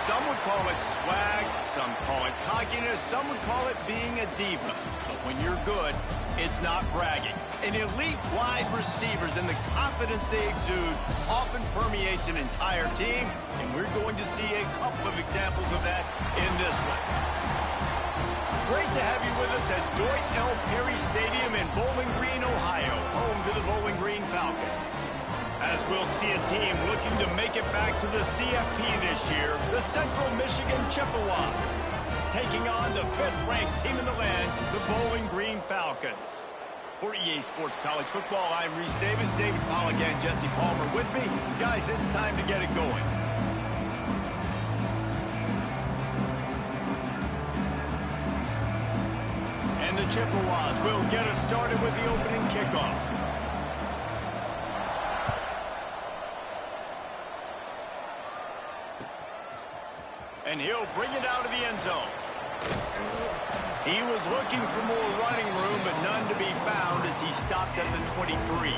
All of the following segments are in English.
Some would call it swag, some call it cockiness, some would call it being a diva. But when you're good, it's not bragging. An elite wide receivers and the confidence they exude often permeates an entire team, and we're going to see a couple of examples of that in this one. Great to have you with us at Dwight L. Perry Stadium in Bowling Green, Ohio, home to the Bowling Green Falcons. As we'll see a team looking to make it back to the CFP this year, the Central Michigan Chippewas, taking on the 5th-ranked team in the land, the Bowling Green Falcons. For EA Sports College Football, I'm Reese Davis, David Pollack, and Jesse Palmer with me. Guys, it's time to get it going. And the Chippewas will get us started with the opening kickoff. And he'll bring it out of the end zone. He was looking for more running room, but none to be found as he stopped at the 23.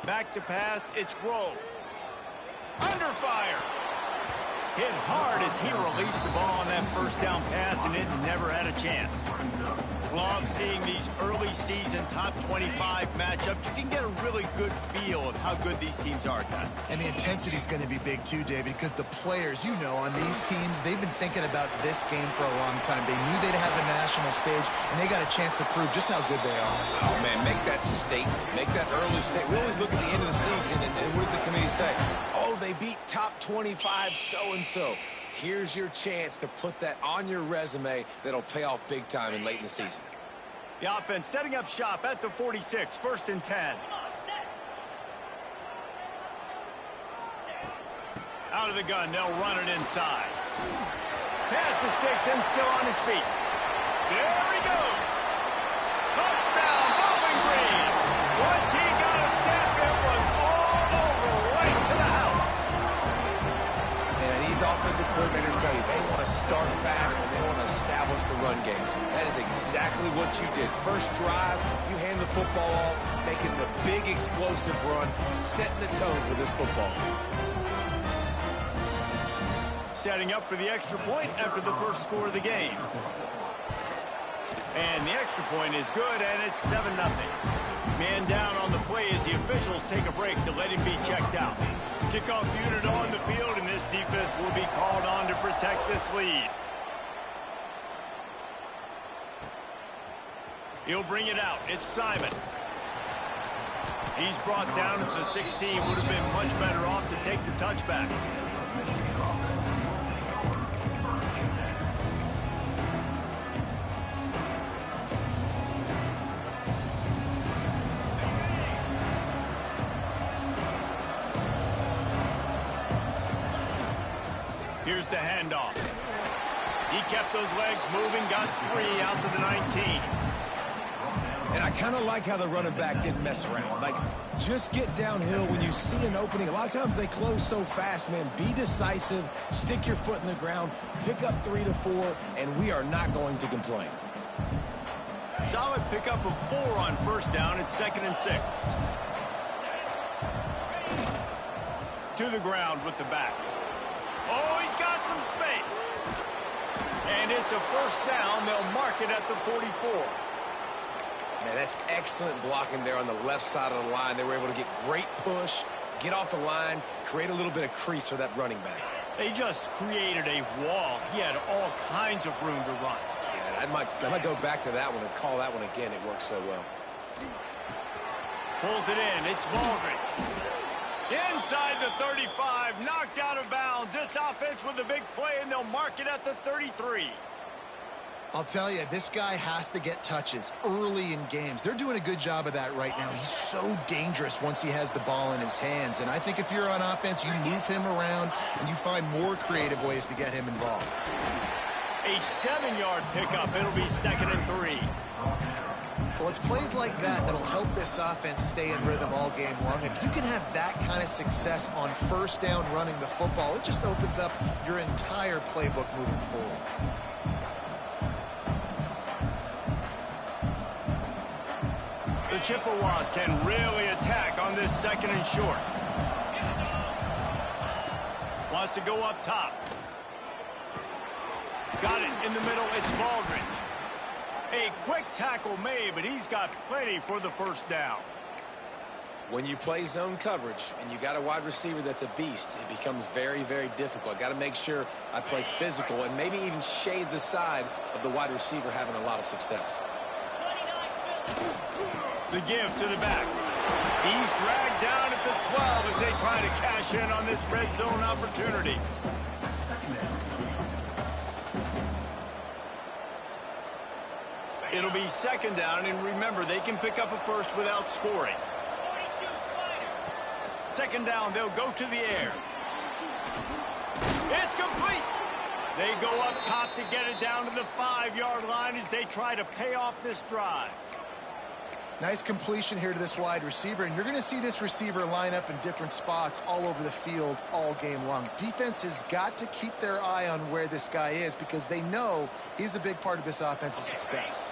Back to pass, it's Rowe. Under fire. Hit hard as he released the ball on that first down pass, and it never had a chance. Love seeing these early season top 25 matchups. You can get a really good feel of how good these teams are, guys. And the intensity is going to be big too, David, because the players, you know, on these teams, they've been thinking about this game for a long time. They knew they'd have a national stage, and they got a chance to prove just how good they are. Oh, man, make that statement. Make that early statement. We always look at the end of the season, and what does the committee say? Oh, they beat top 25 so-and-so. Here's your chance to put that on your resume that'll pay off big time and late in the season. The offense setting up shop at the 46, 1st and 10. Out of the gun, they'll run it inside. Pass the sticks and still on his feet. There he goes. Touchdown, Bowling Green. Once he got a step, it was all over, right to the house. And these offensive coordinators tell you they want to start fast and they want to establish the run game. That is exactly what you did. First drive, you hand the football off, making the big explosive run, setting the tone for this football game. Setting up for the extra point after the first score of the game. And the extra point is good, and it's 7-0. Man down on the play as the officials take a break to let him be checked out. Kickoff unit on the field, and this defense will be called on to protect this lead. He'll bring it out. It's Simon. He's brought down at the 16. Would have been much better off to take the touchback. Here's the handoff. He kept those legs moving, got 3 out to the 19. And I kind of like how the running back didn't mess around. Like, just get downhill when you see an opening. A lot of times they close so fast, man. Be decisive, stick your foot in the ground, pick up 3 to 4, and we are not going to complain. Solid pickup of 4 on first down. It's 2nd and 6. To the ground with the back. Oh, he's got some space. And it's a first down. They'll mark it at the 44. Man, that's excellent blocking there on the left side of the line. They were able to get great push, get off the line, create a little bit of crease for that running back. They just created a wall. He had all kinds of room to run. Yeah, I might go back to that one and call that one again. It worked so well. Pulls it in. It's Baldridge. Inside the 35, knocked out of bounds. This offense with a big play, and they'll mark it at the 33. I'll tell you, this guy has to get touches early in games. They're doing a good job of that right now. He's so dangerous once he has the ball in his hands. And I think if you're on offense, you move him around and you find more creative ways to get him involved. A 7-yard pickup. It'll be 2nd and 3. Well, it's plays like that that'll help this offense stay in rhythm all game long. If you can have that kind of success on first down running the football, it just opens up your entire playbook moving forward. The Chippewas can really attack on this 2nd and short. Wants to go up top. Got it in the middle. It's Baldridge. A quick tackle made, but he's got plenty for the first down. When you play zone coverage and you got a wide receiver that's a beast, it becomes very, very difficult. Got to make sure I play physical and maybe even shade the side of the wide receiver having a lot of success. The give to the back. He's dragged down at the 12 as they try to cash in on this red zone opportunity. It'll be 2nd down, and remember, they can pick up a first without scoring. 2nd down, they'll go to the air. It's complete. They go up top to get it down to the 5-yard line as they try to pay off this drive. Nice completion here to this wide receiver, and you're going to see this receiver line up in different spots all over the field all game long. Defense has got to keep their eye on where this guy is because they know he's a big part of this offense's success.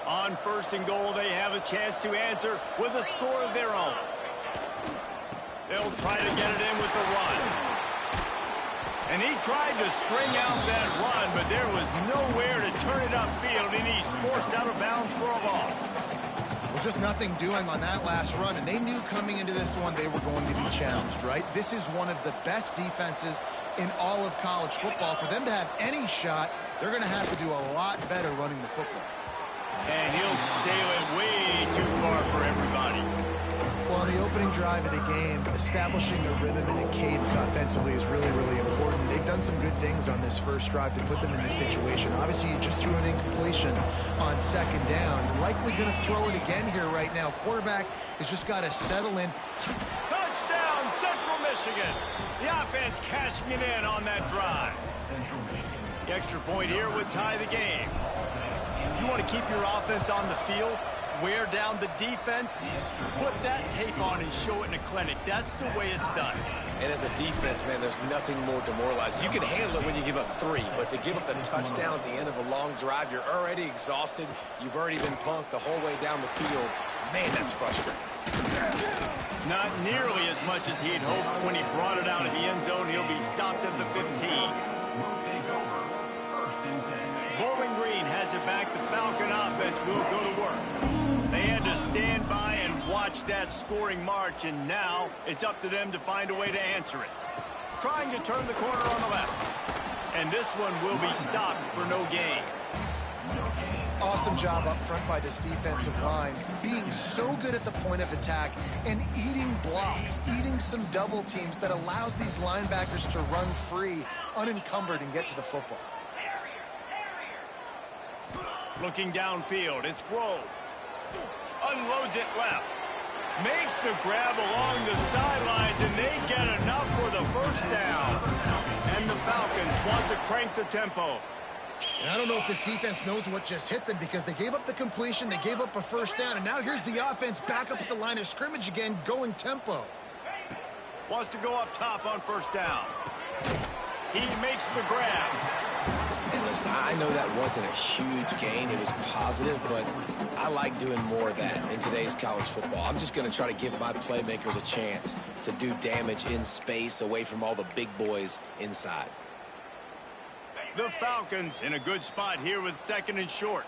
On 1st and goal, they have a chance to answer with a score of their own. They'll try to get it in with the run. And he tried to string out that run, but there was nowhere to turn it upfield, and he's forced out of bounds for a loss. Well, just nothing doing on that last run, and they knew coming into this one they were going to be challenged, right? This is one of the best defenses in all of college football. For them to have any shot, they're going to have to do a lot better running the football. And he'll sail it way too far for everybody. Well, on the opening drive of the game, establishing a rhythm and a cadence offensively is really, really important. They've done some good things on this first drive to put them in this situation. Obviously, you just threw an incompletion on 2nd down. You're likely going to throw it again here right now. Quarterback has just got to settle in. Touchdown, Central Michigan. The offense cashing it in on that drive. The extra point here would tie the game. You want to keep your offense on the field, wear down the defense, put that tape on and show it in a clinic. That's the way it's done. And as a defense, man, there's nothing more demoralizing. You can handle it when you give up 3, but to give up the touchdown at the end of a long drive, you're already exhausted. You've already been punked the whole way down the field. Man, that's frustrating. Not nearly as much as he'd hoped when he brought it out of the end zone. He'll be stopped at the 15. Bowling Green has it back. The Falcon offense will go to work. They had to stand by and watch that scoring march, and now it's up to them to find a way to answer it. Trying to turn the corner on the left. And this one will be stopped for no gain. Awesome job up front by this defensive line, being so good at the point of attack and eating blocks, eating some double teams that allows these linebackers to run free, unencumbered, and get to the football. Looking downfield, it's Grove. Unloads it left. Makes the grab along the sidelines, and they get enough for the first down. And the Falcons want to crank the tempo. And I don't know if this defense knows what just hit them because they gave up the completion, they gave up a first down, and now here's the offense back up at the line of scrimmage again, going tempo. Wants to go up top on first down. He makes the grab. And listen, I know that wasn't a huge gain. It was positive, but I like doing more of that in today's college football. I'm just going to try to give my playmakers a chance to do damage in space away from all the big boys inside. The Falcons in a good spot here with 2nd and short.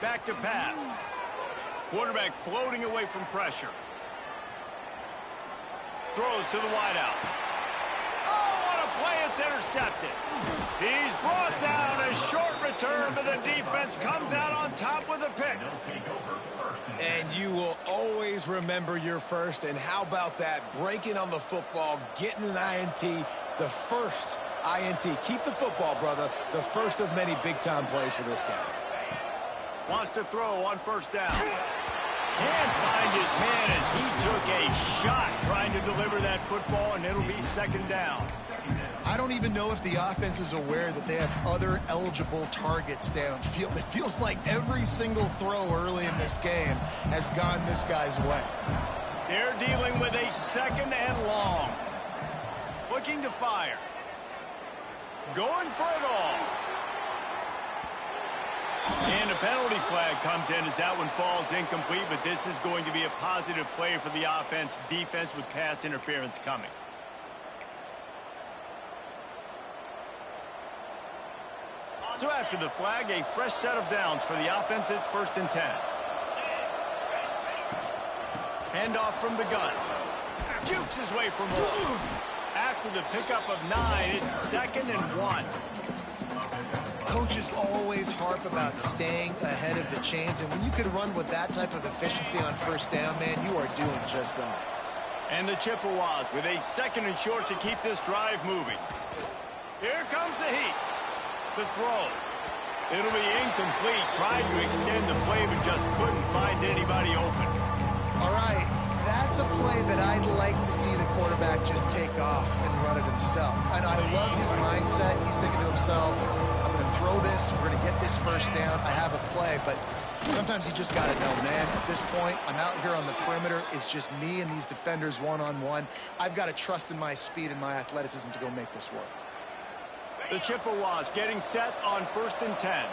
Back to pass. Quarterback floating away from pressure. Throws to the wideout. Oh, what a play. It's intercepted. He's brought down. A short return, but the defense comes out on top with a pick. And you will always remember your first. And how about that? Breaking on the football, getting an INT, the first INT. Keep the football, brother. The first of many big-time plays for this guy. Wants to throw on first down. can't find his man as he took a shot trying to deliver that football, and it'll be second down. I don't even know if the offense is aware that they have other eligible targets downfield. It feels like every single throw early in this game has gone this guy's way. They're dealing with a second and long. Looking to fire. Going for it all. And a penalty flag comes in as that one falls incomplete, but this is going to be a positive play for the offense. Defense with pass interference coming. So after the flag, a fresh set of downs for the offense. It's 1st and 10. Handoff from the gun. Jukes his way from home. After the pickup of 9, it's 2nd and 1. Coaches always harp about staying ahead of the chains, and when you can run with that type of efficiency on 1st down, man, you are doing just that. And the Chippewas with a 2nd and short to keep this drive moving. Here comes the heat. The throw. It'll be incomplete. Tried to extend the play, but just couldn't find anybody open. All right, that's a play that I'd like to see the quarterback just take off and run it himself. And I love his mindset. He's thinking to himself, I'm going to throw this. We're going to get this 1st down. I have a play, but sometimes you just got to know, man, at this point, I'm out here on the perimeter. It's just me and these defenders one-on-one. I've got to trust in my speed and my athleticism to go make this work. The Chippewas getting set on 1st and 10.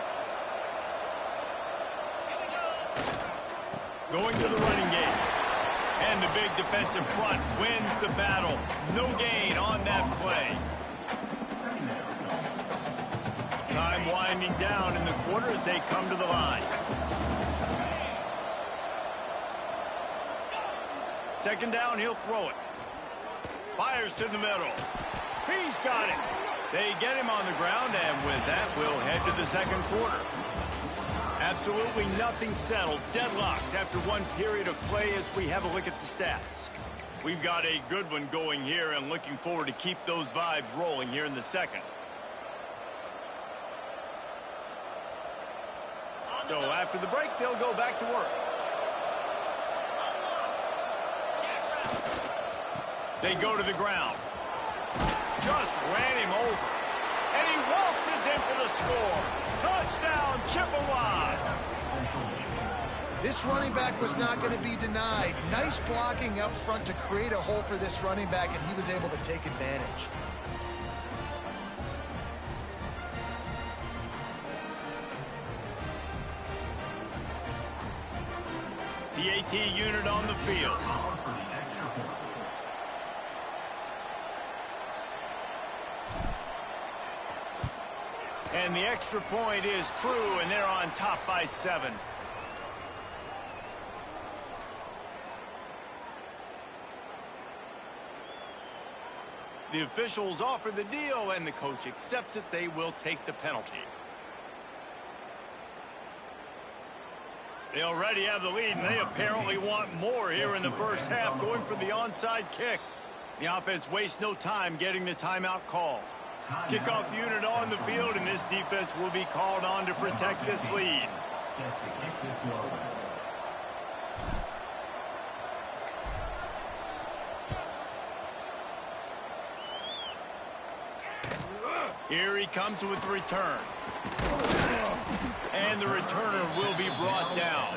Going to the running game. And the big defensive front wins the battle. No gain on that play. Time winding down in the quarter as they come to the line. 2nd down, he'll throw it. Fires to the middle. He's got it. They get him on the ground, and with that, we'll head to the 2nd quarter. Absolutely nothing settled. Deadlocked after one period of play as we have a look at the stats. We've got a good one going here and looking forward to keep those vibes rolling here in the 2nd. So after the break, they'll go back to work. They go to the ground. Just ran him over. And he waltzes in for the score. Touchdown, Chippewas. This running back was not going to be denied. Nice blocking up front to create a hole for this running back, and he was able to take advantage. The AT unit on the field. And the extra point is true, and they're on top by 7. The officials offer the deal, and the coach accepts it. They will take the penalty. They already have the lead, and they apparently want more here in the 1st half, going for the onside kick. The offense wastes no time getting the timeout call. Kickoff unit on the field, and this defense will be called on to protect this lead. Here he comes with the return. And the returner will be brought down.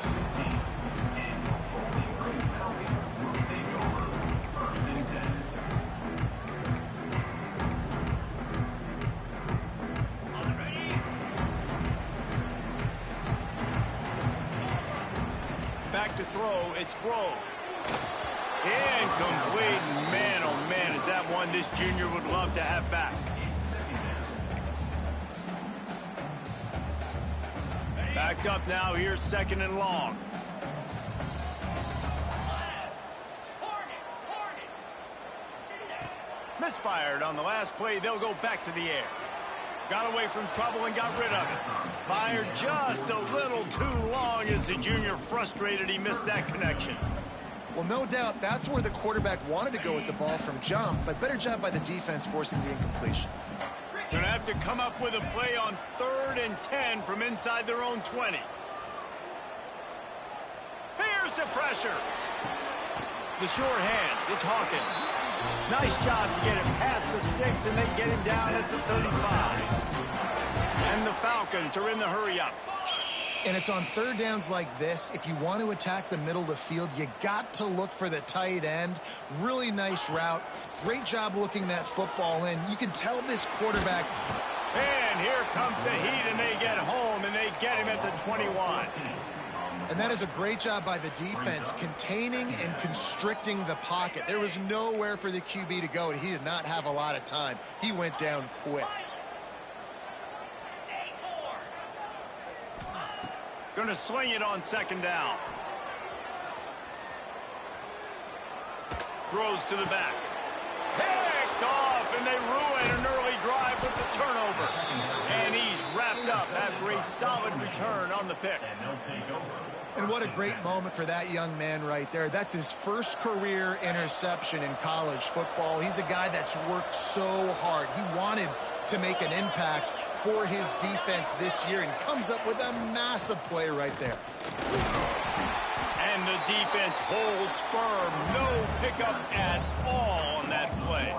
Back to throw, it's Grove. Incomplete. Man, oh man, is that one this junior would love to have back. Back up now, here's 2nd and long. Misfired on the last play, they'll go back to the air. Got away from trouble and got rid of it. Fired just a little too long as the junior frustrated he missed that connection. Well, no doubt that's where the quarterback wanted to go with the ball from jump, but better job by the defense forcing the incompletion. Gonna have to come up with a play on 3rd and 10 from inside their own 20. Here's force of pressure. The sure hands, it's Hawkins. Nice job to get it past the sticks, and they get him down at the 35. And the Falcons are in the hurry-up. And it's on third downs like this. If you want to attack the middle of the field, you got to look for the tight end. Really nice route. Great job looking that football in. You can tell this quarterback. And here comes the heat, and they get home, and they get him at the 21. And that is a great job by the defense, containing and constricting the pocket. There was nowhere for the QB to go, and he did not have a lot of time. He went down quick. Going to swing it on second down. Throws to the back. Picked off, and they ruin an early drive with the turnover. And he's wrapped up after a solid return on the pick. And what a great moment for that young man right there. That's his first career interception in college football. He's a guy that's worked so hard. He wanted to make an impact for his defense this year and comes up with a massive play right there. And the defense holds firm. No pickup at all on that play.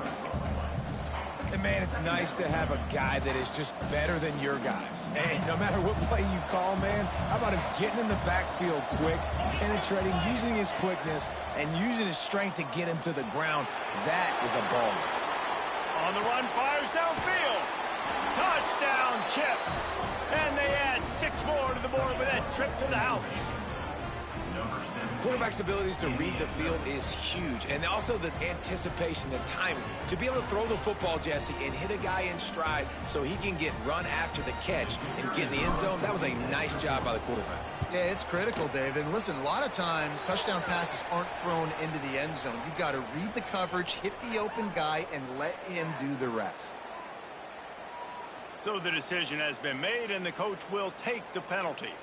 And, man, it's nice to have a guy that is just better than your guys. And no matter what play you call, man, how about him getting in the backfield quick, penetrating, using his quickness, and using his strength to get him to the ground. That is a ball. On the run, fires downfield. Touchdown, Chips. And they add 6 more to the board with that trip to the house. Quarterback's abilities to read the field is huge, and also the anticipation, the timing. To be able to throw the football, Jesse, and hit a guy in stride so he can get run after the catch and get in the end zone, that was a nice job by the quarterback. Yeah, it's critical, David. And listen, a lot of times touchdown passes aren't thrown into the end zone. You've got to read the coverage, hit the open guy, and let him do the rest. So the decision has been made, and the coach will take the penalty.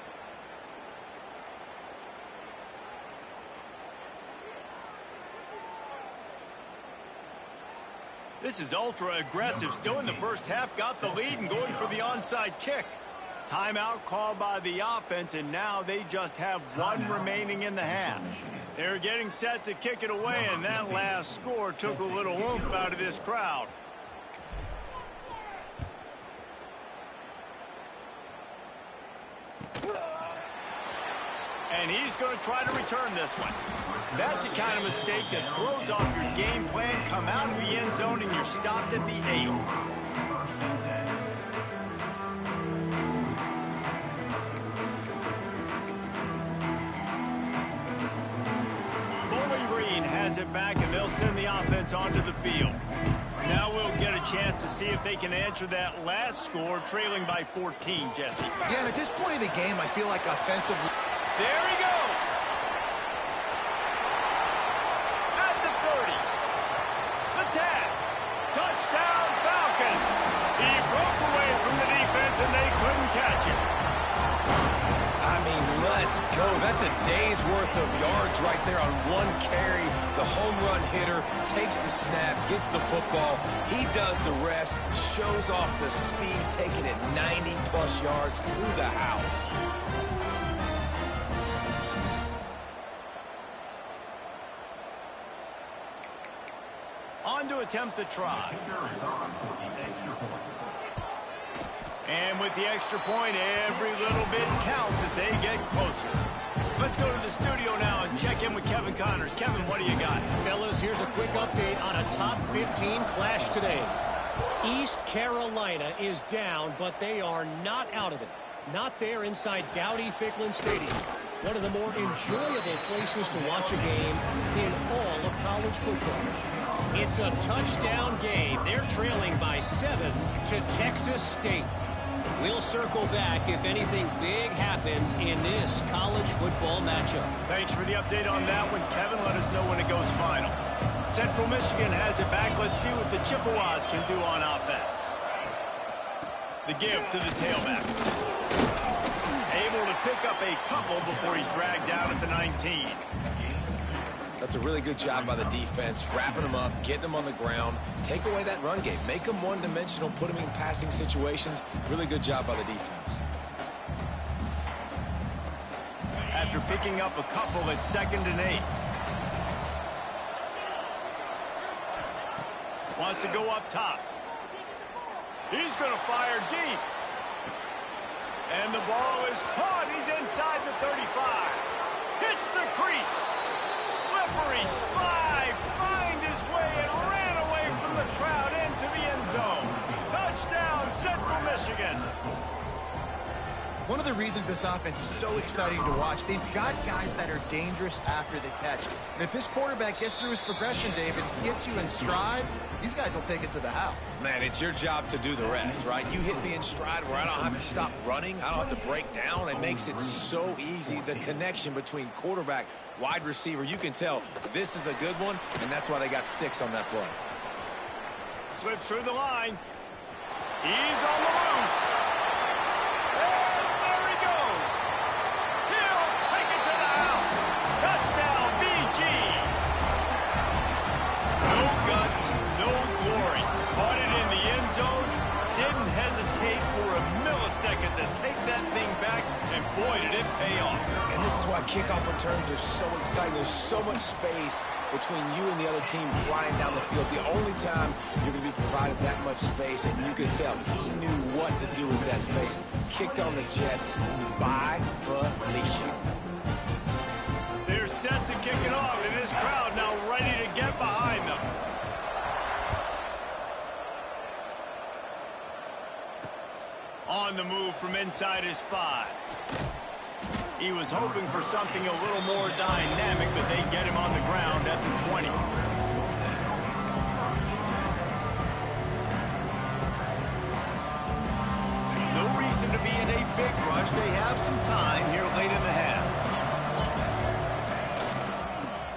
This is ultra-aggressive. Still in the first half, got the lead and going for the onside kick. Timeout called by the offense, and now they just have 1 remaining in the half. They're getting set to kick it away, and that last score took a little oomph out of this crowd. And he's going to try to return this one. That's the kind of mistake that throws off your game plan. Come out of the end zone and you're stopped at the 8. Bowling Green has it back, and they'll send the offense onto the field. Now we'll get a chance to see if they can answer that last score, trailing by 14, Jesse. Yeah, and at this point in the game, I feel like offensively. There he goes. At the 30. The tag. Touchdown, Falcons. He broke away from the defense, and they couldn't catch him. I mean, let's go. That's a day's worth of yards right there on 1 carry. The home run hitter takes the snap, gets the football. He does the rest, shows off the speed, taking it 90-plus yards to the house. On to attempt the try. And with the extra point, every little bit counts as they get closer. Let's go to the studio now and check in with Kevin Connors. Kevin, what do you got? Fellas, here's a quick update on a top 15 clash today. East Carolina is down, but they are not out of it. Not there inside Dowdy-Ficklin Stadium. One of the more enjoyable places to watch a game in all of college football. It's a touchdown game. They're trailing by 7 to Texas State. We'll circle back if anything big happens in this college football matchup. Thanks for the update on that one, Kevin. Let us know when it goes final. Central Michigan has it back. Let's see what the Chippewas can do on offense. The give to the tailback. Able to pick up a couple before he's dragged down at the 19. That's a really good job by the defense, wrapping them up, getting them on the ground, take away that run game, make them one-dimensional, put them in passing situations. Really good job by the defense. After picking up a couple at 2nd and 8. Wants to go up top. He's going to fire deep. And the ball is caught. He's inside the 35. Hits the crease. Slippery slide. Find his way and ran away from the crowd into the end zone. Touchdown, Central Michigan. One of the reasons this offense is so exciting to watch, they've got guys that are dangerous after the catch. And if this quarterback gets through his progression, David, gets you in stride, these guys will take it to the house. Man, it's your job to do the rest, right? You hit me in stride where I don't have to stop running. I don't have to break down. It makes it so easy. The connection between quarterback, wide receiver, you can tell this is a good one, and that's why they got 6 on that play. Slips through the line. He's on the loose. And there he goes. He'll take it to the house. Touchdown, BG. No guts, no glory. Caught it in the end zone. Didn't hesitate for a millisecond to take that thing back, and boy, did it pay off. And this is why kickoff returns are so exciting. There's so much space between you and the other team flying down the field. The only time you're going to be provided that much space, and you can tell he knew what to do with that space. Kicked on the Jets by Felicia. They're set to kick it off, and this crowd now ready to get behind them. On the move from inside his 5. He was hoping for something a little more dynamic, but they get him on the ground at the 20. No reason to be in a big rush. They have some time here late in the half.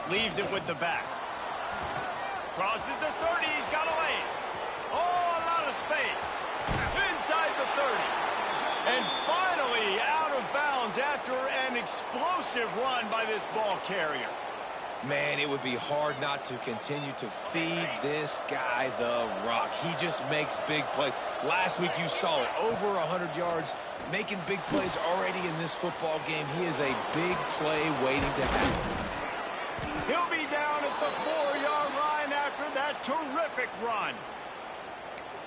Leaves it with the back. Crosses the 30. He's got a lane. Oh, a lot of space. Inside the 30. And finally out of bounds after an explosive run by this ball carrier. Man, it would be hard not to continue to feed this guy the rock. He just makes big plays. Last week you saw it, over 100 yards, making big plays already in this football game. He is a big play waiting to happen. He'll be down at the 4-yard line after that terrific run.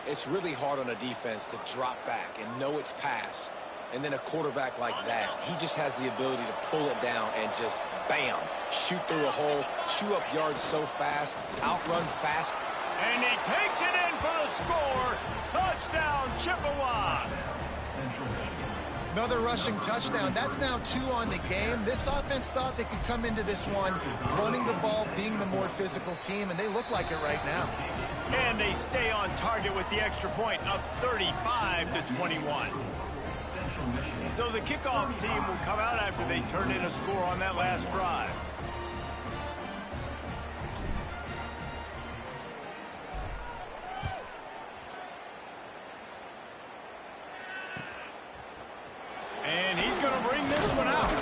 It's really hard on a defense to drop back and know it's pass. And then a quarterback like that, he just has the ability to pull it down and just, bam, shoot through a hole, chew up yards so fast, outrun fast. And he takes it in for the score. Touchdown, Chippewas. Another rushing touchdown. That's now 2 on the game. This offense thought they could come into this one running the ball, being the more physical team, and they look like it right now. And they stay on target with the extra point, up 35-21. So the kickoff team will come out after they turn in a score on that last drive. And he's going to bring this one out.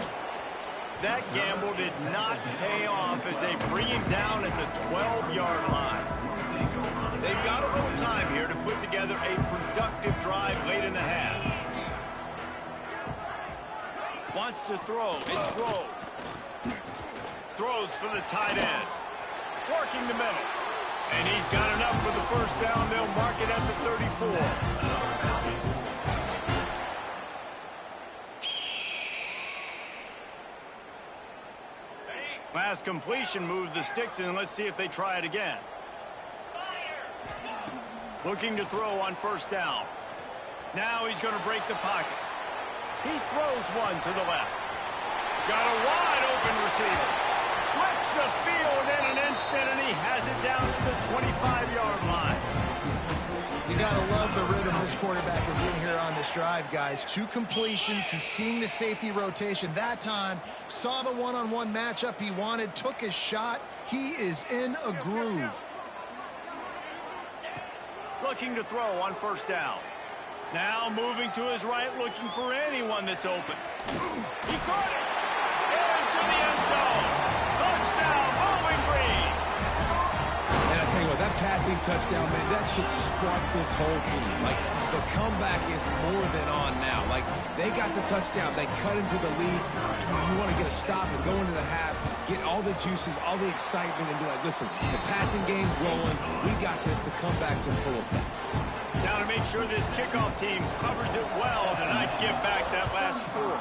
That gamble did not pay off as they bring him down at the 12-yard line. They've got a little time here to put together a productive drive late in the half. Wants to throw. It's Grove. Throws for the tight end. Working the middle. And he's got enough for the first down. They'll mark it at the 34. Last completion moved the sticks in. Let's see if they try it again. Looking to throw on first down. Now he's going to break the pocket. He throws one to the left. Got a wide open receiver. Flips the field in an instant, and he has it down to the 25-yard line. You got to love the rhythm this quarterback is in here on this drive, guys. 2 completions. He's seeing the safety rotation that time. Saw the one-on-one matchup he wanted. Took his shot. He is in a groove. Looking to throw on first down. Now moving to his right, looking for anyone that's open. He caught it! Into the end zone! Touchdown, Bowling Green! And I tell you what, that passing touchdown, man, that should spark this whole team. Like, the comeback is more than on now. Like, they got the touchdown. They cut into the lead. You want to get a stop and go into the half, get all the juices, all the excitement, and be like, listen, the passing game's rolling. We got this. The comeback's in full effect. Now to make sure this kickoff team covers it well to not give back that last score.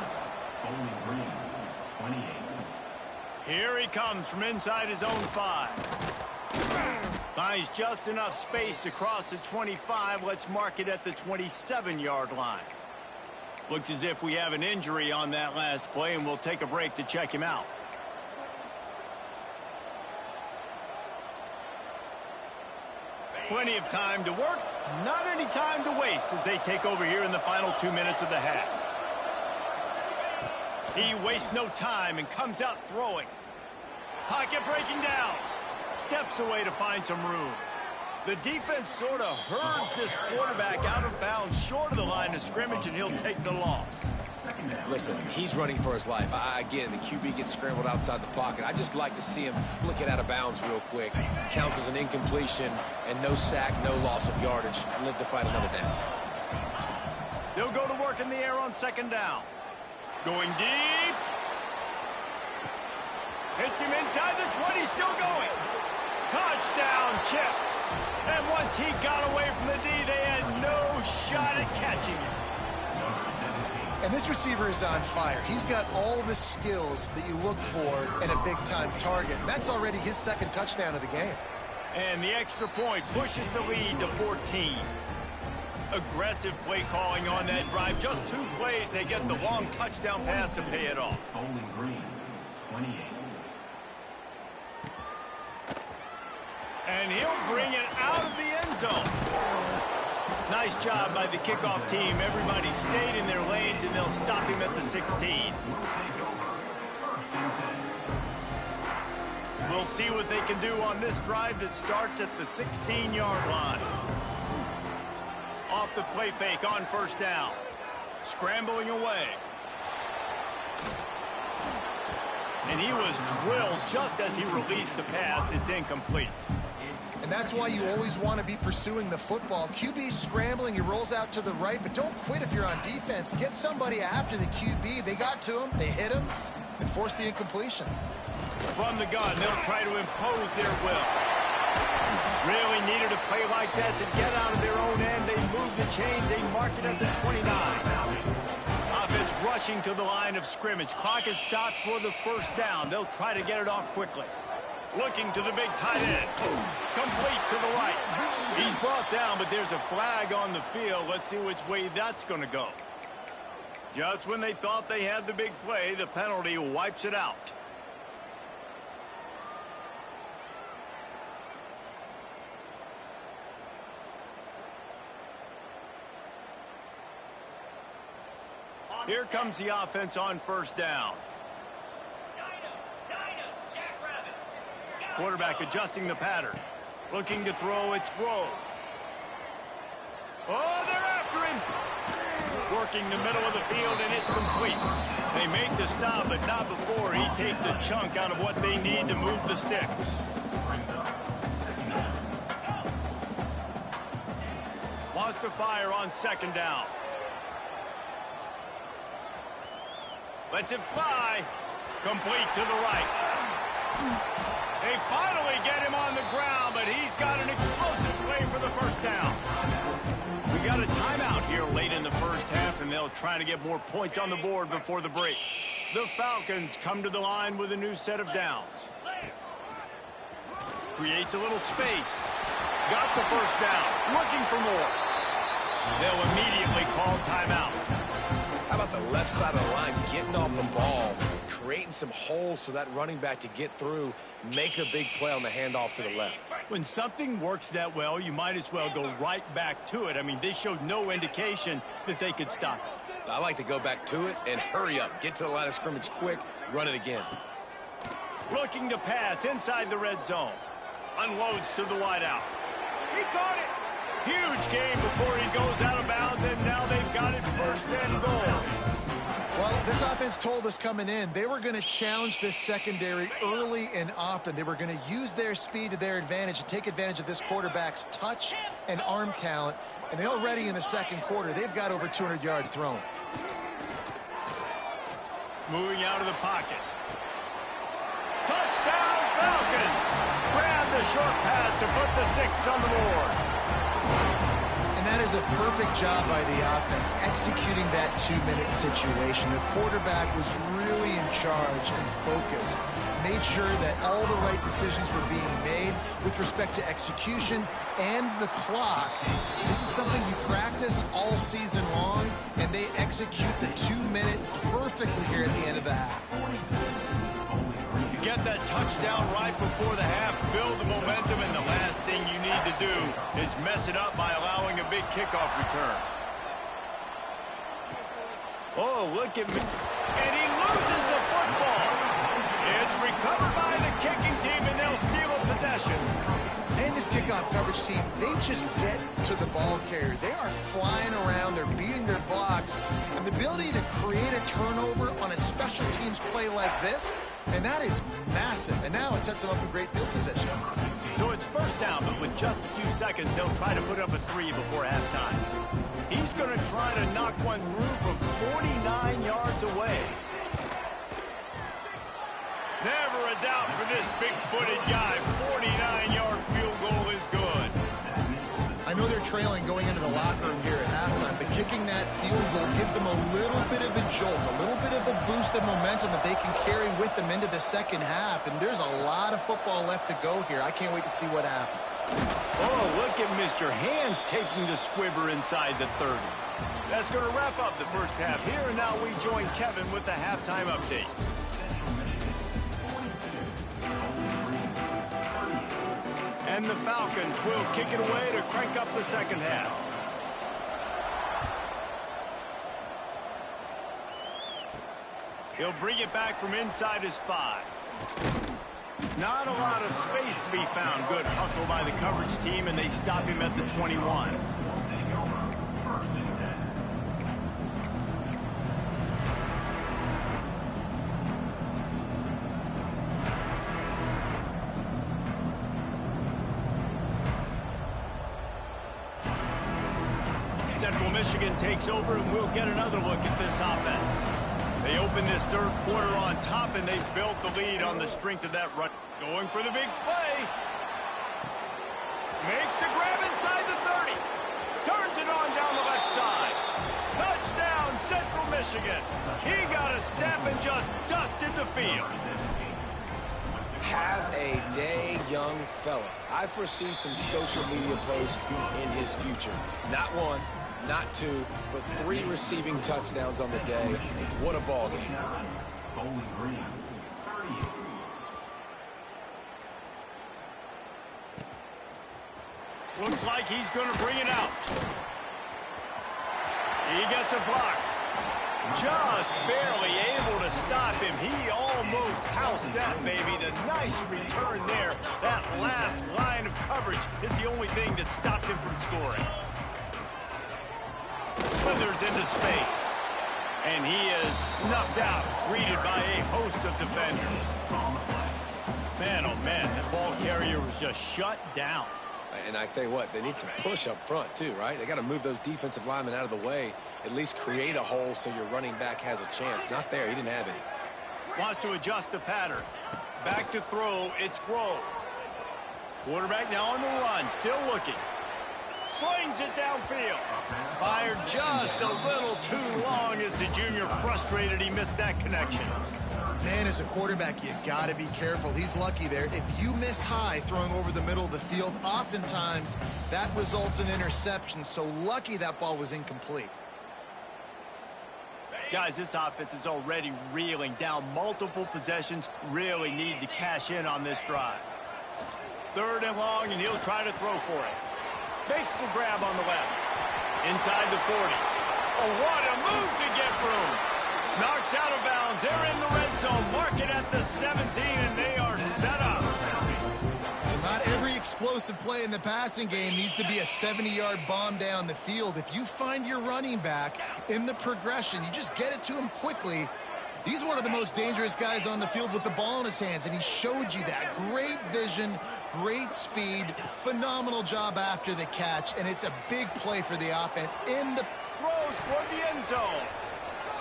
Here he comes from inside his own 5. Finds just enough space to cross the 25. Let's mark it at the 27-yard line. Looks as if we have an injury on that last play, and we'll take a break to check him out. Plenty of time to work, not any time to waste as they take over here in the final 2 minutes of the half. He wastes no time and comes out throwing. Pocket breaking down. Steps away to find some room. The defense sort of herds this quarterback out of bounds short of the line of scrimmage, and he'll take the loss. Listen, he's running for his life. I get it. The QB gets scrambled outside the pocket. I just like to see him flick it out of bounds real quick. Counts as an incompletion, and no sack, no loss of yardage. Live to fight another down. They'll go to work in the air on 2nd down. Going deep. Hits him inside the 20, still going. Touchdown, Chips. And once he got away from the D, they had no shot at catching him. And this receiver is on fire. He's got all the skills that you look for in a big-time target. That's already his 2nd touchdown of the game. And the extra point pushes the lead to 14. Aggressive play calling on that drive. Just 2 plays, they get the long touchdown pass to pay it off. Bowling Green, 28. And he'll bring it out of the end zone. Nice job by the kickoff team. Everybody stayed in their lanes, and they'll stop him at the 16. We'll see what they can do on this drive that starts at the 16-yard line. Off the play fake on 1st down. Scrambling away. And he was drilled just as he released the pass. It's incomplete. And that's why you always want to be pursuing the football. QB's scrambling, he rolls out to the right, but don't quit if you're on defense. Get somebody after the QB. They got to him, they hit him, and forced the incompletion. From the gun, they'll try to impose their will. Really needed a play like that to get out of their own end. They move the chains, they mark it at the 29. Offense rushing to the line of scrimmage. Clock is stopped for the 1st down. They'll try to get it off quickly. Looking to the big tight end. Complete to the right. He's brought down, but there's a flag on the field. Let's see which way that's going to go. Just when they thought they had the big play, the penalty wipes it out. Here comes the offense on 1st down. Quarterback adjusting the pattern. Looking to throw, it's Rowe. Oh, they're after him. Working the middle of the field, and it's complete. They make the stop, but not before he takes a chunk out of what they need to move the sticks. Wants to fire on 2nd down. Lets it fly. Complete to the right. They finally get him on the ground, but he's got an explosive play for the 1st down. We got a timeout here late in the 1st half, and they'll try to get more points on the board before the break. The Falcons come to the line with a new set of downs. Creates a little space. Got the 1st down. Looking for more. They'll immediately call timeout. How about the left side of the line getting off the ball, creating some holes for that running back to get through, make a big play on the handoff to the left. When something works that well, you might as well go right back to it. I mean, they showed no indication that they could stop it. I like to go back to it and hurry up. Get to the line of scrimmage quick, run it again. Looking to pass inside the red zone. Unloads to the wideout. He caught it. Huge game before he goes out of bounds, and now they've got it 1st and goal. Well, this offense told us coming in they were going to challenge this secondary early and often. They were going to use their speed to their advantage and take advantage of this quarterback's touch and arm talent. And they already in the second quarter, they've got over 200 yards thrown. Moving out of the pocket. Touchdown Falcons! Grab the short pass to put the 6 on the board. And that is a perfect job by the offense, executing that 2-minute situation. The quarterback was really in charge and focused, made sure that all the right decisions were being made with respect to execution and the clock. This is something you practice all season long, and they execute the 2-minute perfectly here at the end of the half. Get that touchdown right before the half, build the momentum, and the last thing you need to do is mess it up by allowing a big kickoff return. Oh, look at me. And he loses the football. It's recovered by the kicking team, and they'll steal a possession. And this kickoff coverage team, they just get to the ball carrier. They are flying around. They're beating their blocks. And the ability to create a turnover on a special teams play like this, and that is massive. And now it sets them up in great field position. So it's first down, but with just a few seconds, they'll try to put up a 3 before halftime. He's going to try to knock one through from 49 yards away. Never a doubt for this big-footed guy. 49-yard field goal is good. I know they're trailing going into the locker room here at halftime, but kicking that field goal gives them a little bit of a jolt, a little bit of a boost of momentum that they can carry with them into the second half. And there's a lot of football left to go here. I can't wait to see what happens. Oh, look at Mr. Hands taking the squibber inside the 30. That's going to wrap up the first half here, and now we join Kevin with the halftime update. And the Falcons will kick it away to crank up the second half. He'll bring it back from inside his 5. Not a lot of space to be found. Good hustle by the coverage team, and they stop him at the 21. Central Michigan takes over, and we'll get another look at this offense. They open this third quarter on top, and they've built the lead on the strength of that run. Going for the big play. Makes the grab inside the 30. Turns it on down the left side. Touchdown, Central Michigan. He got a step and just dusted the field. Have a day, young fella. I foresee some social media posts in his future. Not 1, not 2, but 3 receiving touchdowns on the day. What a ball game. Looks like he's going to bring it out. He gets a block. Just barely able to stop him. He almost housed that baby. The nice return there. That last line of coverage is the only thing that stopped him from scoring. Slithers into space. And he is snuffed out, greeted by a host of defenders. Man, oh man, that ball carrier was just shut down. And I tell you what, they need some push up front too, right? They got to move those defensive linemen out of the way, at least create a hole so your running back has a chance. Not there, he didn't have any. Wants to adjust the pattern. Back to throw, it's Grove. Quarterback now on the run, still looking. Slings it downfield. Fired just a little too long as the junior frustrated he missed that connection. Man, as a quarterback, you got to be careful. He's lucky there. If you miss high throwing over the middle of the field, oftentimes that results in interception. So lucky that ball was incomplete. Guys, this offense is already reeling down multiple possessions. Really need to cash in on this drive. 3rd and long, and he'll try to throw for it. Makes the grab on the left. Inside the 40. Oh, what a move to get room. Knocked out of bounds. They're in the red zone. Mark it at the 17, and they are set up. Not every explosive play in the passing game needs to be a 70-yard bomb down the field. If you find your running back in the progression, you just get it to him quickly. He's one of the most dangerous guys on the field with the ball in his hands, and he showed you that. Great vision, great speed, phenomenal job after the catch, and it's a big play for the offense in the throws toward the end zone.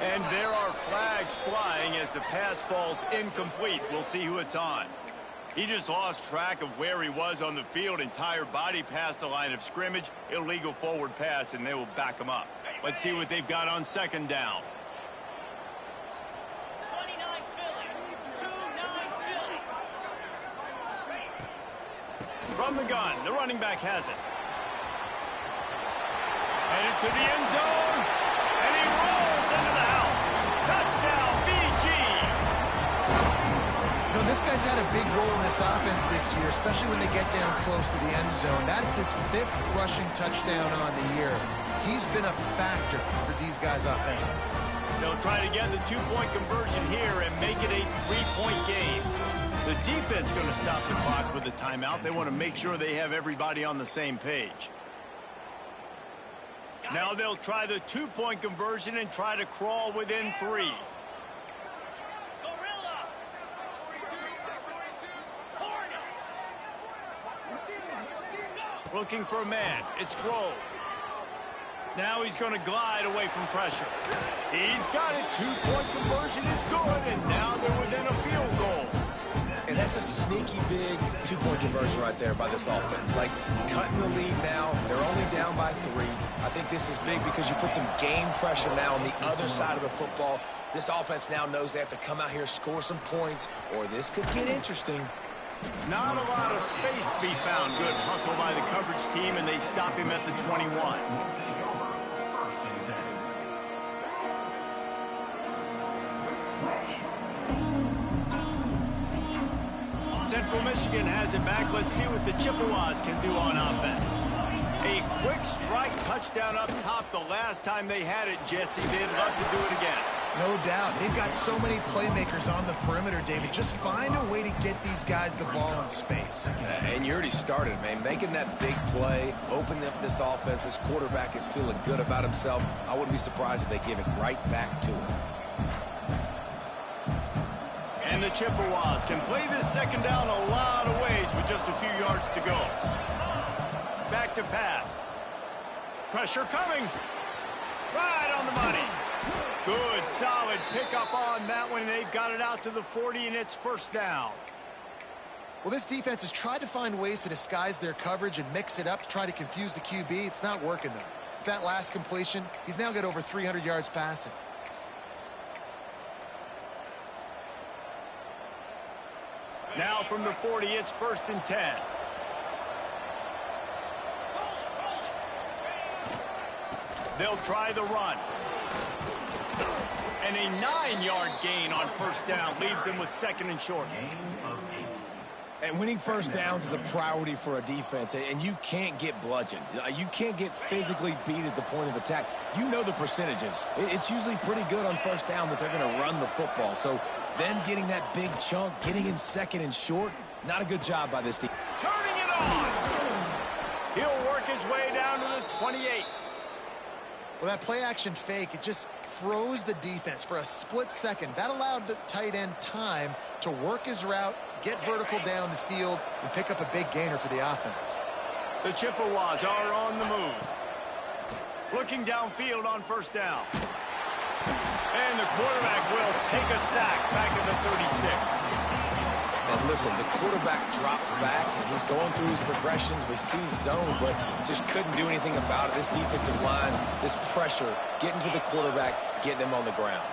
And there are flags flying as the pass falls incomplete. We'll see who it's on. He just lost track of where he was on the field. Entire body past the line of scrimmage. Illegal forward pass, and they will back him up. Let's see what they've got on second down. From the gun, the running back has it. Headed to the end zone, and he rolls into the house. Touchdown, BG! You know, this guy's had a big role in this offense this year, especially when they get down close to the end zone. That's his 5th rushing touchdown on the year. He's been a factor for these guys offensively. They'll try to get the 2-point conversion here and make it a 3-point game. The defense going to stop the clock with a timeout. They want to make sure they have everybody on the same page. Now they'll try the 2-point conversion and try to crawl within 3. Looking for a man. It's Grove. Now he's going to glide away from pressure. He's got it. 2-point conversion is good, and now they're within a field goal. And that's a sneaky big 2-point conversion right there by this offense. Like, cutting the lead now. They're only down by 3. I think this is big because you put some game pressure now on the other side of the football. This offense now knows they have to come out here, score some points, or this could get interesting. Not a lot of space to be found. Good hustle by the coverage team, and they stop him at the 21. Central Michigan has it back. Let's see what the Chippewas can do on offense. A quick strike touchdown up top the last time they had it, Jesse. They'd love to do it again. No doubt. They've got so many playmakers on the perimeter, David. Just find a way to get these guys the ball in space. And you already started, man. Making that big play, opening up this offense. This quarterback is feeling good about himself. I wouldn't be surprised if they give it right back to him. And the Chippewas can play this second down a lot of ways with just a few yards to go. Back to pass. Pressure coming. Right on the money. Good, solid pickup on that one. They've got it out to the 40, and it's first down. Well, this defense has tried to find ways to disguise their coverage and mix it up to try to confuse the QB. It's not working, though. With that last completion, he's now got over 300 yards passing. Now from the 40, it's 1st and 10. They'll try the run. And a 9-yard gain on first down leaves them with 2nd and short. And winning first downs is a priority for a defense, and you can't get bludgeoned. You can't get physically beat at the point of attack. You know the percentages. It's usually pretty good on first down that they're going to run the football. So then getting that big chunk, getting in 2nd and short, not a good job by this team. Turning it on. He'll work his way down to the 28. Well, that play-action fake, it just froze the defense for a split second. That allowed the tight end time to work his route, get vertical down the field, and pick up a big gainer for the offense. The Chippewas are on the move. Looking downfield on first down. And the quarterback will take a sack back at the 36. And listen, the quarterback drops back, and he's going through his progressions. We see zone, but just couldn't do anything about it. This defensive line, this pressure, getting to the quarterback, getting him on the ground.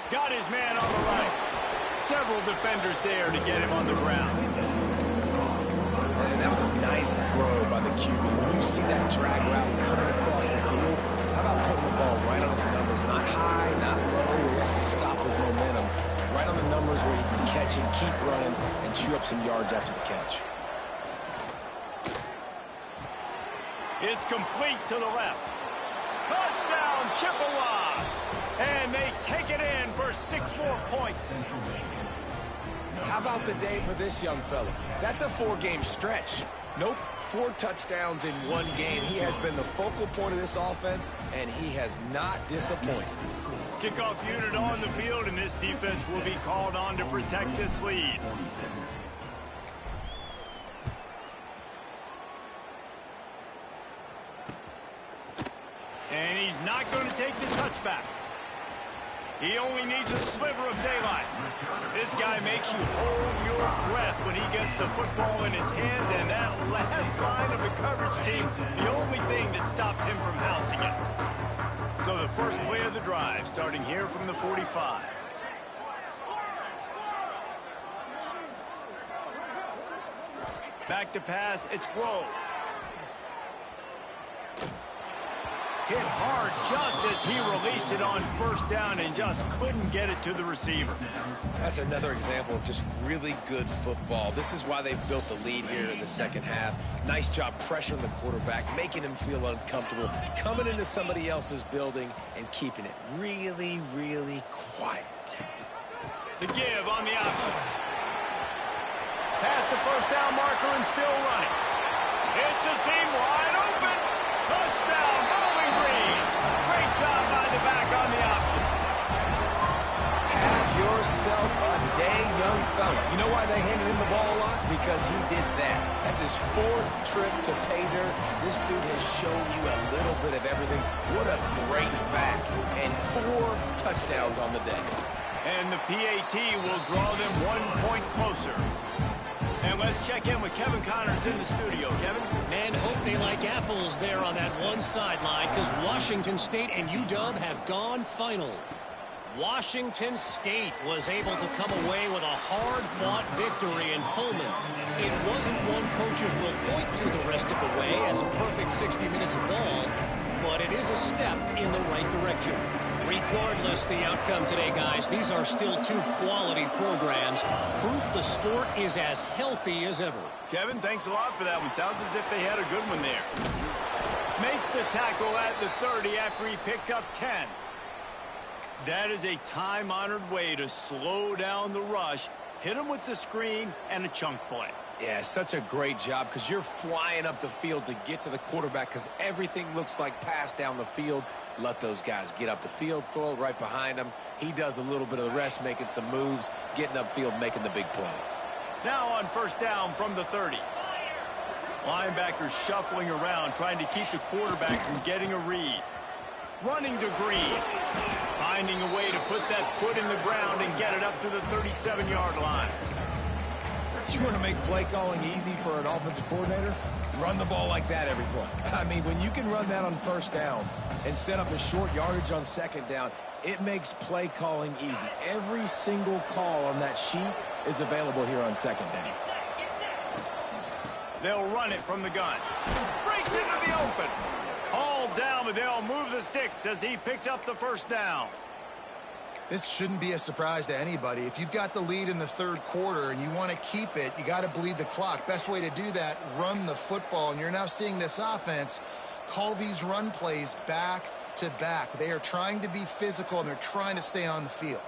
Got his man on the right. Several defenders there to get him on the ground. And that was a nice throw by the QB. When you see that drag route coming across the field, how about putting the ball right on his numbers? Not high, not low, where he has to stop his momentum. Right on the numbers where he can catch and keep running and chew up some yards after the catch. It's complete to the left. Touchdown, Chippewas! And they take it in for 6 more points. How about the day for this young fella? That's a 4-game stretch. Nope, 4 touchdowns in 1 game. He has been the focal point of this offense, and he has not disappointed. Kickoff unit on the field, and this defense will be called on to protect this lead. And he's not going to take the touchback. He only needs a sliver of daylight. This guy makes you hold your breath when he gets the football in his hands, and that last line of the coverage team, the only thing that stopped him from housing it. So the first play of the drive, starting here from the 45. Back to pass, it's Grove. Hit hard just as he released it on first down and just couldn't get it to the receiver. That's another example of just really good football. This is why they've built the lead here in the second half. Nice job pressuring the quarterback, making him feel uncomfortable, coming into somebody else's building and keeping it really, really quiet. The give on the option. Past the first down marker and still running. It's a seam wide open. Touchdown, Bowling Green. Great job by the back on the option. Have yourself a day, young fella. You know why they handed him the ball a lot? Because he did that. That's his 4th trip to pay dirt. This dude has shown you a little bit of everything. What a great back. And 4 touchdowns on the day. And the PAT will draw them 1 point closer. And let's check in with Kevin Connors in the studio. Kevin? Man, hope they like apples there on that one sideline, because Washington State and UW have gone final. Washington State was able to come away with a hard-fought victory in Pullman. It wasn't one coaches will point to the rest of the way as a perfect 60 minutes of ball, but it is a step in the right direction. Regardless the outcome today, guys, these are still 2 quality programs. Proof the sport is as healthy as ever. Kevin, thanks a lot for that one. Sounds as if they had a good one there. Makes the tackle at the 30 after he picked up 10. That is a time-honored way to slow down the rush, hit him with the screen, and a chunk play. Yeah, such a great job because you're flying up the field to get to the quarterback because everything looks like pass down the field. Let those guys get up the field, throw it right behind him. He does a little bit of the rest, making some moves, getting upfield, making the big play. Now on first down from the 30. Linebackers shuffling around, trying to keep the quarterback from getting a read. Running to Green. Finding a way to put that foot in the ground and get it up to the 37-yard line. You want to make play calling easy for an offensive coordinator? Run the ball like that every play. I mean, when you can run that on first down and set up a short yardage on second down, it makes play calling easy. Every single call on that sheet is available here on second down. They'll run it from the gun. Breaks into the open. All down, but they'll move the sticks as he picks up the first down. This shouldn't be a surprise to anybody. If you've got the lead in the 3rd quarter and you want to keep it, you got to bleed the clock. Best way to do that, run the football. And you're now seeing this offense call these run plays back to back. They are trying to be physical, and they're trying to stay on the field.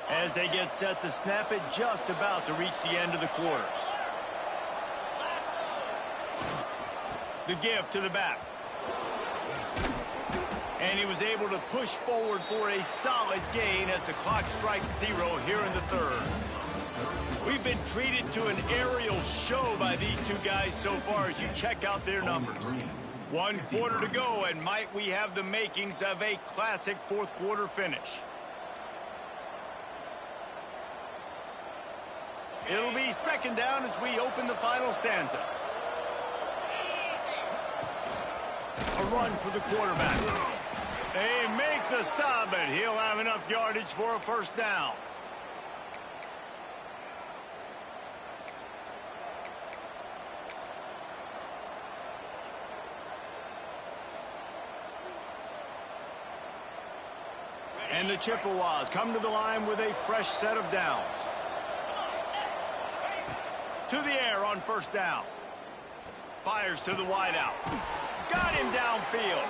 As they get set to snap it, just about to reach the end of the quarter. The give to the back. And he was able to push forward for a solid gain as the clock strikes 0 here in the 3rd. We've been treated to an aerial show by these 2 guys so far as you check out their numbers. 1 quarter to go, and might we have the makings of a classic 4th quarter finish. It'll be second down as we open the final stanza. A run for the quarterback. They make the stop, but he'll have enough yardage for a first down. And the Chippewas come to the line with a fresh set of downs. To the air on first down. Fires to the wideout. Got him downfield.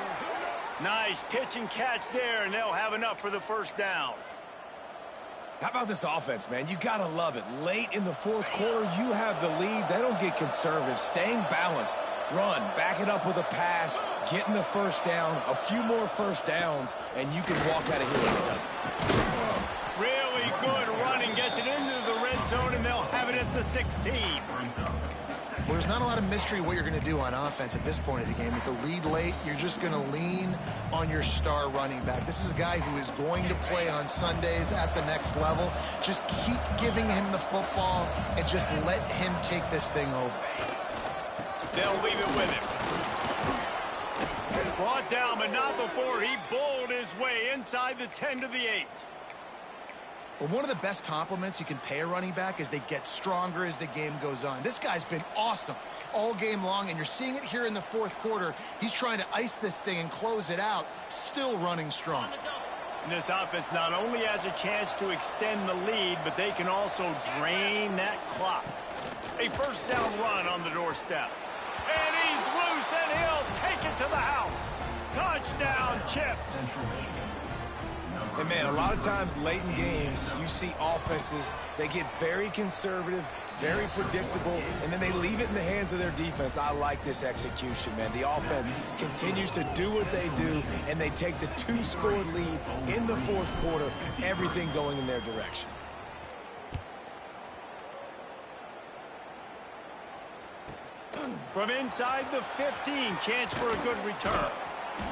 Nice pitch and catch there, and they'll have enough for the first down. How about this offense, man? You got to love it. Late in the fourth quarter, you have the lead. They don't get conservative. Staying balanced. Run, back it up with a pass, getting the first down, a few more first downs, and you can walk out of here with it. Really good running. Gets it into the red zone, and they'll have it at the 16. Well, there's not a lot of mystery what you're going to do on offense at this point of the game. With the lead late, you're just going to lean on your star running back. This is a guy who is going to play on Sundays at the next level. Just keep giving him the football and just let him take this thing over. They'll leave it with him. Brought down, but not before he bowled his way inside the 10 to the 8. Well, one of the best compliments you can pay a running back is they get stronger as the game goes on. This guy's been awesome all game long, and you're seeing it here in the fourth quarter. He's trying to ice this thing and close it out, still running strong. And this offense not only has a chance to extend the lead, but they can also drain that clock. A first down run on the doorstep. And he's loose, and he'll take it to the house. Touchdown, Chips. And, man, a lot of times late in games, you see offenses, they get very conservative, very predictable, and then they leave it in the hands of their defense. I like this execution, man. The offense continues to do what they do, and they take the 2-score lead in the fourth quarter, everything going in their direction. From inside the 15, chance for a good return.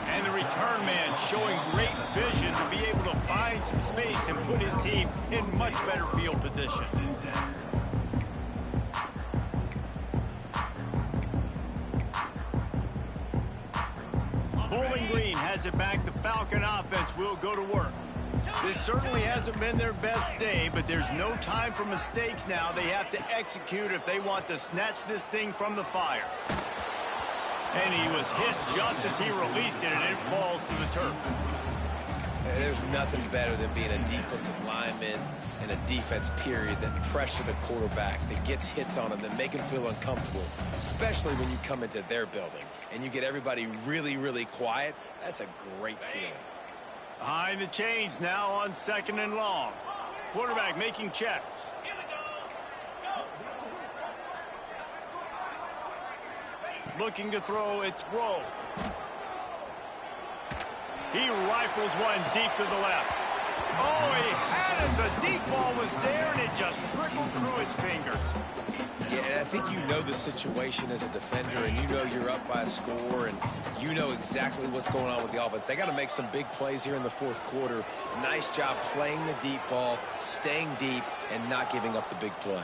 And the return man showing great vision to be able to find some space and put his team in much better field position. Bowling Green has it back. The Falcon offense will go to work. This certainly hasn't been their best day, but there's no time for mistakes now. They have to execute if they want to snatch this thing from the fire. And he was hit just as he released it, and it falls to the turf. There's nothing better than being a defensive lineman and a defense period that pressure the quarterback, that gets hits on him, that make him feel uncomfortable, especially when you come into their building and you get everybody really, really quiet. That's a great feeling. Behind the chains now on 2nd and long. Quarterback making checks. Looking to throw, it's Rowe. He rifles one deep to the left. Oh, he had it. The deep ball was there, and it just trickled through his fingers. Yeah, and I think you know the situation as a defender, and you know you're up by a score, and you know exactly what's going on with the offense. They got to make some big plays here in the fourth quarter. Nice job playing the deep ball, staying deep, and not giving up the big play.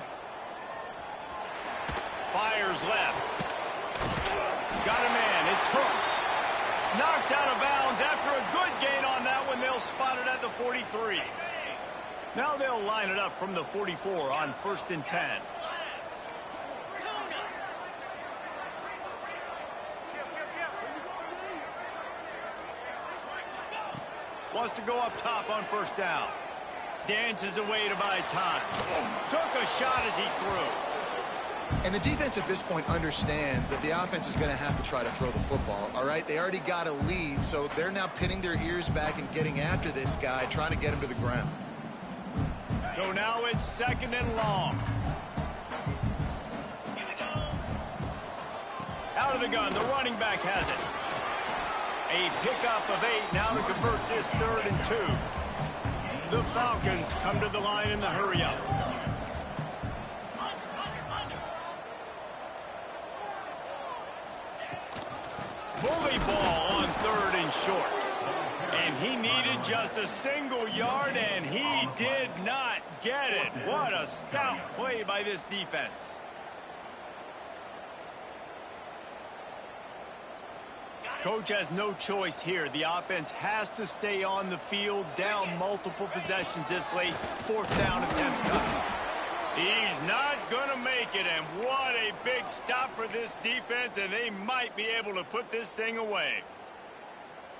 Fires left. Got a man. It's hooked. Knocked out of bounds after a good gain on that one. They'll spot it at the 43. Now they'll line it up from the 44 on 1st and 10. Wants to go up top on 1st down. Dances away to buy time. Took a shot as he threw. And the defense at this point understands that the offense is going to have to try to throw the football, all right? They already got a lead, so they're now pinning their ears back and getting after this guy, trying to get him to the ground. So now it's 2nd and long. Out of the gun, the running back has it. A pickup of 8 now to convert this 3rd and 2. The Falcons come to the line in the hurry-up. Bully ball on 3rd and short. And he needed just a single yard, and he did not get it. What a stout play by this defense. Coach has no choice here. The offense has to stay on the field, down multiple possessions this late. 4th down attempt coming. He's not going to make it, and what a big stop for this defense, and they might be able to put this thing away.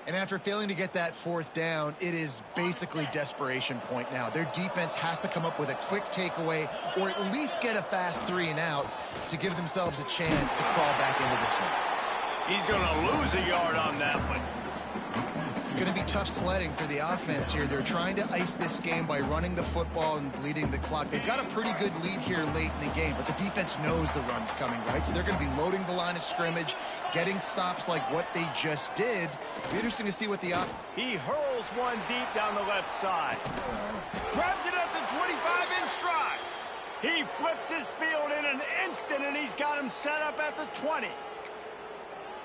And after failing to get that 4th down, it is basically desperation point now. Their defense has to come up with a quick takeaway or at least get a fast 3 and out to give themselves a chance to crawl back into this one. He's going to lose a yard on that one. It's going to be tough sledding for the offense here. They're trying to ice this game by running the football and bleeding the clock. They've got a pretty good lead here late in the game, but the defense knows the run's coming, right? So they're going to be loading the line of scrimmage, getting stops like what they just did. It'll be interesting to see what the He hurls one deep down the left side. Grabs it at the 25-inch stride. He flips his field in an instant, and he's got him set up at the 20.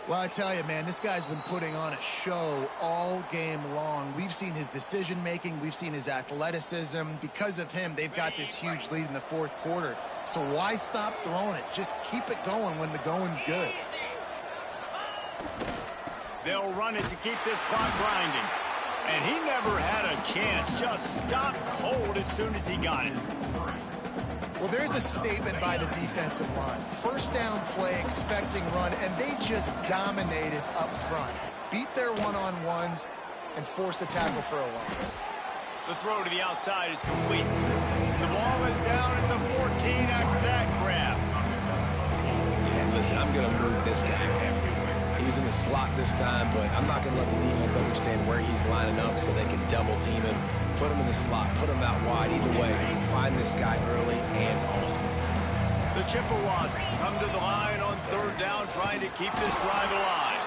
Well, I tell you, man, this guy's been putting on a show all game long. We've seen his decision-making. We've seen his athleticism. Because of him, they've got this huge lead in the fourth quarter. So why stop throwing it? Just keep it going when the going's good. They'll run it to keep this clock grinding. And he never had a chance. Just stopped cold as soon as he got it. Well, there's a statement by the defensive line. First down play, expecting run, and they just dominated up front. Beat their one-on-ones and forced a tackle for a loss. The throw to the outside is complete. The ball is down at the 14 after that grab. Yeah, listen, I'm going to move this guy everywhere. He's in the slot this time, but I'm not going to let the defense understand where he's lining up so they can double team him. Put him in the slot, put him out wide. Either way, find this guy early and often. The Chippewas come to the line on third down, trying to keep this drive alive.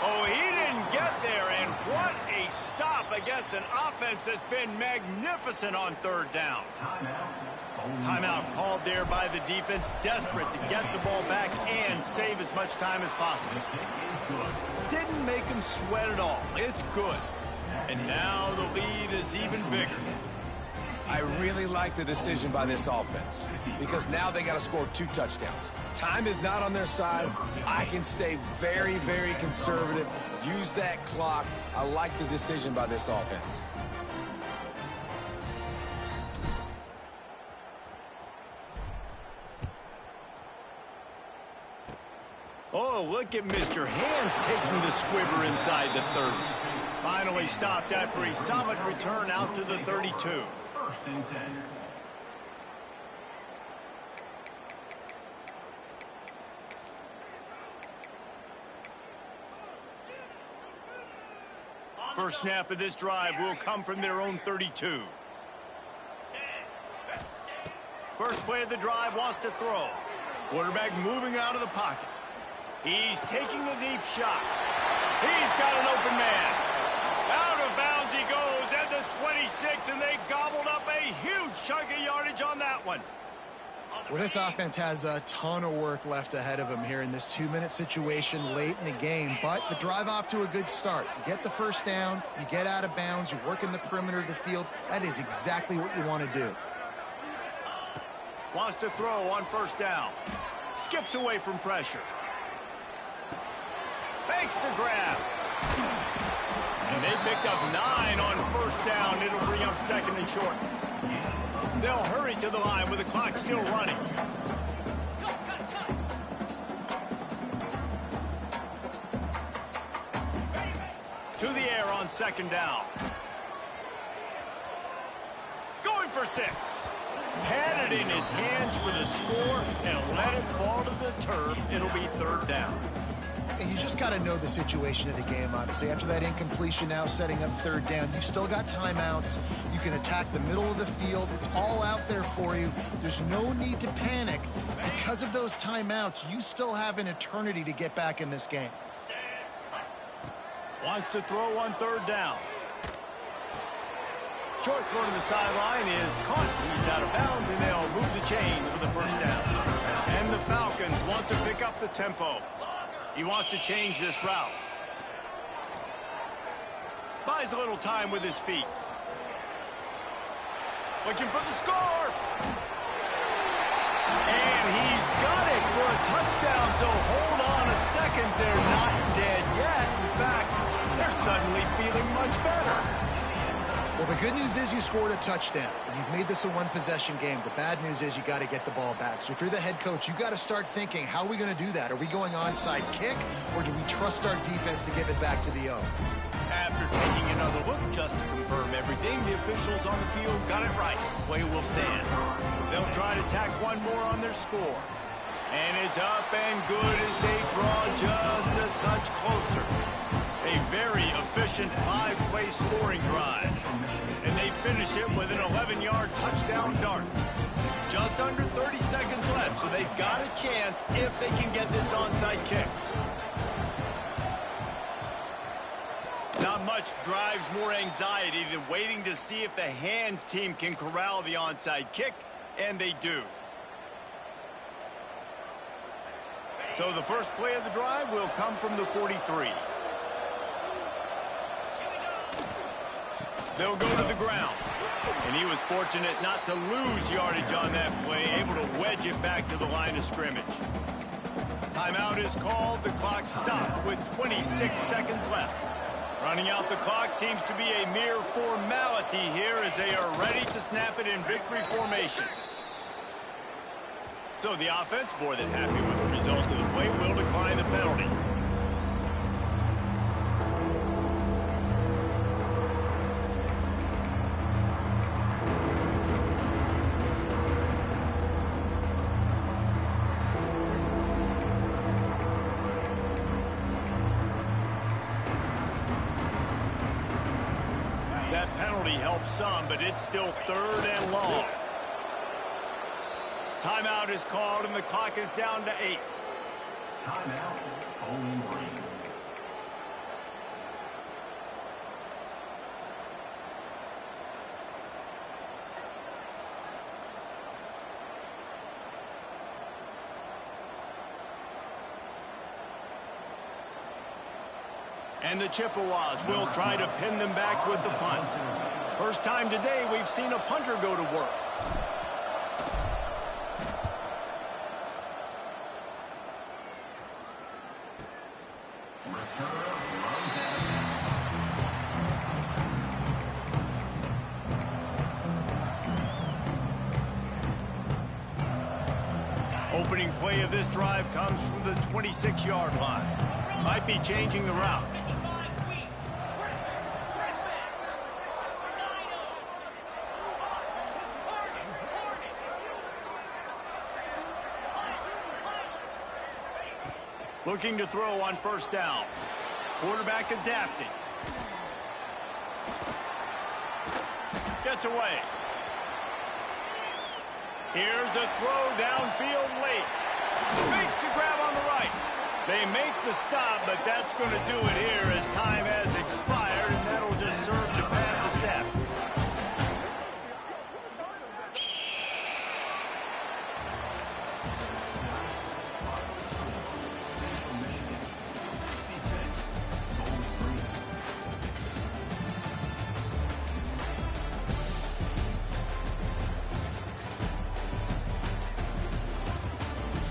Oh, he didn't get there, and what a stop against an offense that's been magnificent on third down. Timeout called there by the defense, desperate to get the ball back and save as much time as possible. Didn't make him sweat at all. It's good. And now the lead is even bigger. I really like the decision by this offense because now they got to score 2 touchdowns. Time is not on their side. I can stay very, very conservative. Use that clock. I like the decision by this offense. Oh, look at Mr. Hands taking the squibber inside the 30. Finally stopped after a solid return out to the 32. First and 10. First snap of this drive will come from their own 32. First play of the drive, wants to throw. Quarterback moving out of the pocket. He's taking a deep shot. He's got an open man. Out of bounds he goes at the 26, and they gobbled up a huge chunk of yardage on that one. Well, this offense has a ton of work left ahead of them here in this 2-minute situation late in the game, but the drive off to a good start. You get the first down, you get out of bounds, you work in the perimeter of the field. That is exactly what you want to do. Wants to throw on first down. Skips away from pressure. Fakes the grab. And they picked up 9 on first down. It'll bring up second and short. They'll hurry to the line with the clock still running. To the air on second down. Going for 6. Had it in his hands for the score and let it fall to the turf. It'll be third down. And you just got to know the situation of the game, obviously. After that incompletion now setting up third down, you've still got timeouts. You can attack the middle of the field. It's all out there for you. There's no need to panic. Because of those timeouts, you still have an eternity to get back in this game. Wants to throw on third down. Short throw to the sideline is caught. He's out of bounds, and they'll move the chains for the first down. And the Falcons want to pick up the tempo. He wants to change this route. Buys a little time with his feet. Looking for the score. And he's got it for a touchdown, so hold on a second. They're not dead yet. In fact, they're suddenly feeling much better. Well, the good news is you scored a touchdown. You've made this a one-possession game. The bad news is you got to get the ball back. So if you're the head coach, you got to start thinking, how are we going to do that? Are we going onside kick, or do we trust our defense to give it back to the O? After taking another look just to confirm everything, the officials on the field got it right. Play will stand. They'll try to tack one more on their score. And it's up and good as they draw just a touch closer. A very efficient 5-play scoring drive. And they finish it with an 11-yard touchdown dart. Just under 30 seconds left, so they've got a chance if they can get this onside kick. Not much drives more anxiety than waiting to see if the hands team can corral the onside kick, and they do. So the first play of the drive will come from the 43. They'll go to the ground. And he was fortunate not to lose yardage on that play, able to wedge it back to the line of scrimmage. Timeout is called. The clock stopped with 26 seconds left. Running out the clock seems to be a mere formality here as they are ready to snap it in victory formation. So the offense, more than happy with the result of the play, will decline the penalty. That penalty helps some, but it's still 3rd and long. Timeout is called, and the clock is down to 8. Timeout, Bowling Green. And the Chippewas will try to pin them back with the punt. First time today we've seen a punter go to work. Opening play of this drive comes from the 26-yard line. Might be changing the route. Looking to throw on first down. Quarterback adapting. Gets away. Here's a throw downfield late. Makes the grab on the right. They make the stop, but that's going to do it here as time has